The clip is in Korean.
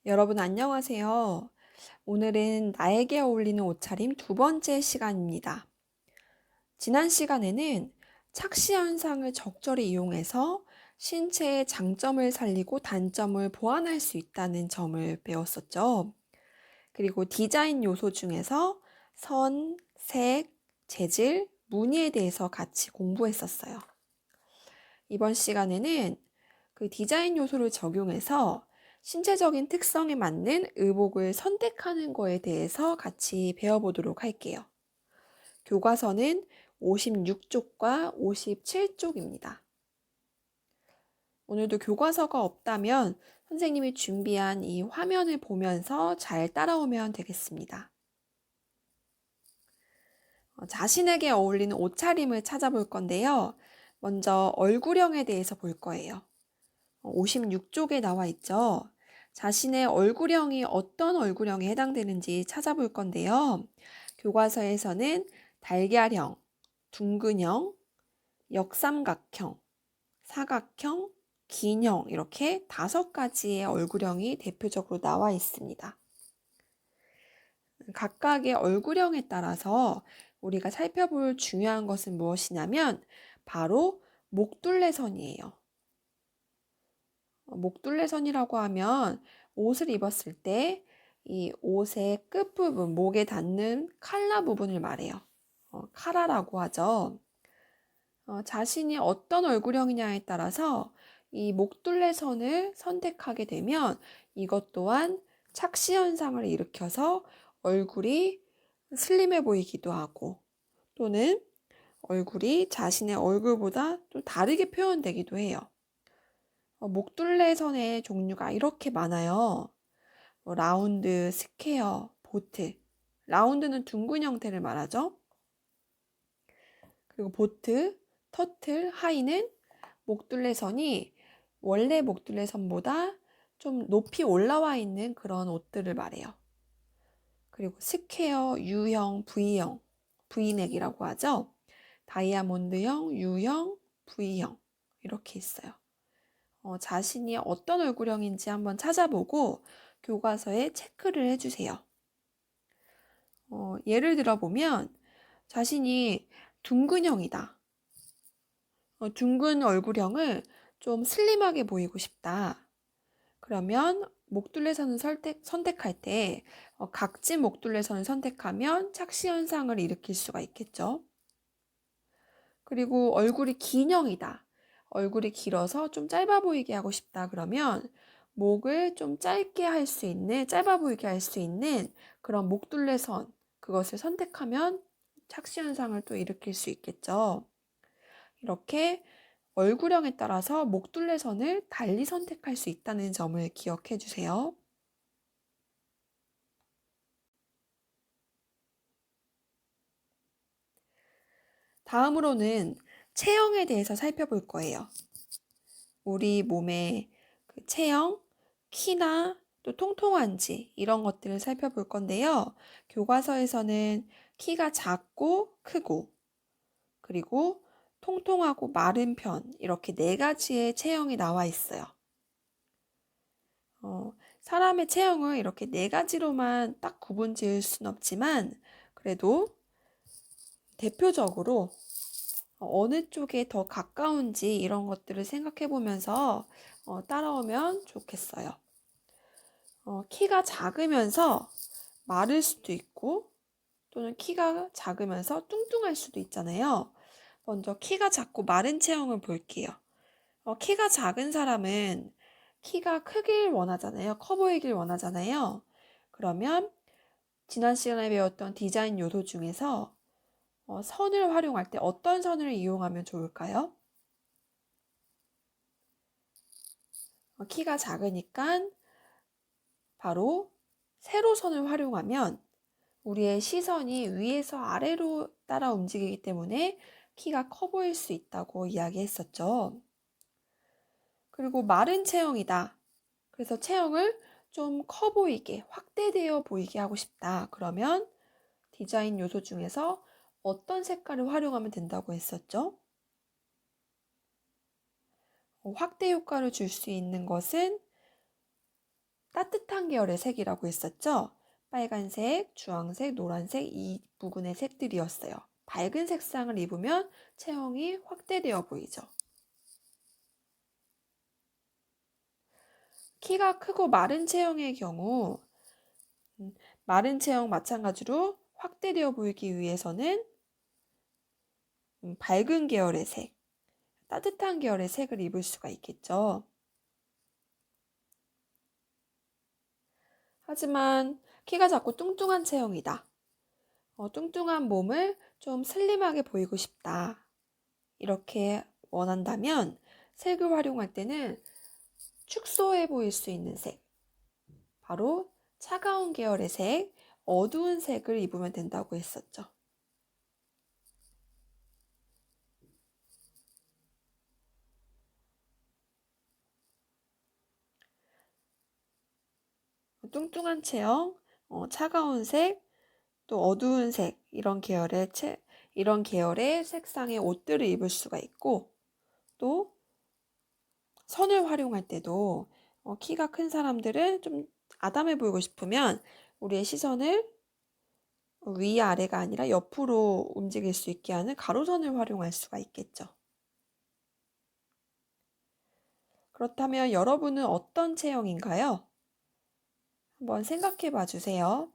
여러분 안녕하세요. 오늘은 나에게 어울리는 옷차림 두 번째 시간입니다. 지난 시간에는 착시 현상을 적절히 이용해서 신체의 장점을 살리고 단점을 보완할 수 있다는 점을 배웠었죠. 그리고 디자인 요소 중에서 선, 색, 재질, 무늬에 대해서 같이 공부했었어요. 이번 시간에는 그 디자인 요소를 적용해서 신체적인 특성에 맞는 의복을 선택하는 거에 대해서 같이 배워보도록 할게요. 교과서는 56쪽과 57쪽입니다. 오늘도 교과서가 없다면 선생님이 준비한 이 화면을 보면서 잘 따라오면 되겠습니다. 자신에게 어울리는 옷차림을 찾아볼 건데요. 먼저 얼굴형에 대해서 볼 거예요. 56쪽에 나와 있죠. 자신의 얼굴형이 어떤 얼굴형에 해당되는지 찾아볼 건데요. 교과서에서는 달걀형, 둥근형, 역삼각형, 사각형, 긴형 이렇게 5가지의 얼굴형이 대표적으로 나와 있습니다. 각각의 얼굴형에 따라서 우리가 살펴볼 중요한 것은 무엇이냐면 바로 목둘레선이에요. 목둘레선이라고 하면 옷을 입었을 때 이 옷의 끝부분, 목에 닿는 칼라 부분을 말해요. 카라라고 하죠. 자신이 어떤 얼굴형이냐에 따라서 이 목둘레선을 선택하게 되면 이것 또한 착시 현상을 일으켜서 얼굴이 슬림해 보이기도 하고 또는 얼굴이 자신의 얼굴보다 또 다르게 표현되기도 해요. 목둘레선의 종류가 이렇게 많아요. 라운드, 스퀘어, 보트. 라운드는 둥근 형태를 말하죠. 그리고 보트, 터틀, 하이는 목둘레선이 원래 목둘레선보다 좀 높이 올라와 있는 그런 옷들을 말해요. 그리고 스퀘어, U형, V형, V넥이라고 하죠. 다이아몬드형, U형, V형 이렇게 있어요. 자신이 어떤 얼굴형인지 한번 찾아보고 교과서에 체크를 해주세요. 예를 들어보면 자신이 둥근형이다. 둥근 얼굴형을 좀 슬림하게 보이고 싶다. 그러면 목둘레선을 선택할 때 각진 목둘레선을 선택하면 착시 현상을 일으킬 수가 있겠죠. 그리고 얼굴이 긴형이다. 얼굴이 길어서 좀 짧아 보이게 하고 싶다. 그러면 목을 좀 짧게 할 수 있는, 짧아 보이게 할 수 있는 그런 목둘레선, 그것을 선택하면 착시 현상을 또 일으킬 수 있겠죠. 이렇게 얼굴형에 따라서 목둘레선을 달리 선택할 수 있다는 점을 기억해 주세요. 다음으로는 체형에 대해서 살펴볼 거예요. 우리 몸의 그 체형, 키나 또 통통한지 이런 것들을 살펴볼 건데요. 교과서에서는 키가 작고 크고 그리고 통통하고 마른 편 이렇게 4가지의 체형이 나와 있어요. 사람의 체형을 이렇게 4가지로만 딱 구분 지을 순 없지만 그래도 대표적으로 어느 쪽에 더 가까운지 이런 것들을 생각해 보면서 따라오면 좋겠어요. 키가 작으면서 마를 수도 있고 또는 키가 작으면서 뚱뚱할 수도 있잖아요. 먼저 키가 작고 마른 체형을 볼게요. 키가 작은 사람은 키가 크길 원하잖아요. 커 보이길 원하잖아요. 그러면 지난 시간에 배웠던 디자인 요소 중에서 선을 활용할 때 어떤 선을 이용하면 좋을까요? 키가 작으니까 바로 세로선을 활용하면 우리의 시선이 위에서 아래로 따라 움직이기 때문에 키가 커 보일 수 있다고 이야기했었죠. 그리고 마른 체형이다. 그래서 체형을 좀 커 보이게, 확대되어 보이게 하고 싶다. 그러면 디자인 요소 중에서 어떤 색깔을 활용하면 된다고 했었죠? 확대 효과를 줄 수 있는 것은 따뜻한 계열의 색이라고 했었죠? 빨간색, 주황색, 노란색 이 부분의 색들이었어요. 밝은 색상을 입으면 체형이 확대되어 보이죠. 키가 크고 마른 체형의 경우 마른 체형 마찬가지로 확대되어 보이기 위해서는 밝은 계열의 색, 따뜻한 계열의 색을 입을 수가 있겠죠. 하지만 키가 작고 뚱뚱한 체형이다. 뚱뚱한 몸을 좀 슬림하게 보이고 싶다. 이렇게 원한다면 색을 활용할 때는 축소해 보일 수 있는 색, 바로 차가운 계열의 색, 어두운 색을 입으면 된다고 했었죠. 뚱뚱한 체형, 차가운 색, 또 어두운 색 이런 계열의 색상의 옷들을 입을 수가 있고 또 선을 활용할 때도 키가 큰 사람들은 좀 아담해 보이고 싶으면 우리의 시선을 위아래가 아니라 옆으로 움직일 수 있게 하는 가로선을 활용할 수가 있겠죠. 그렇다면 여러분은 어떤 체형인가요? 한번 생각해 봐 주세요.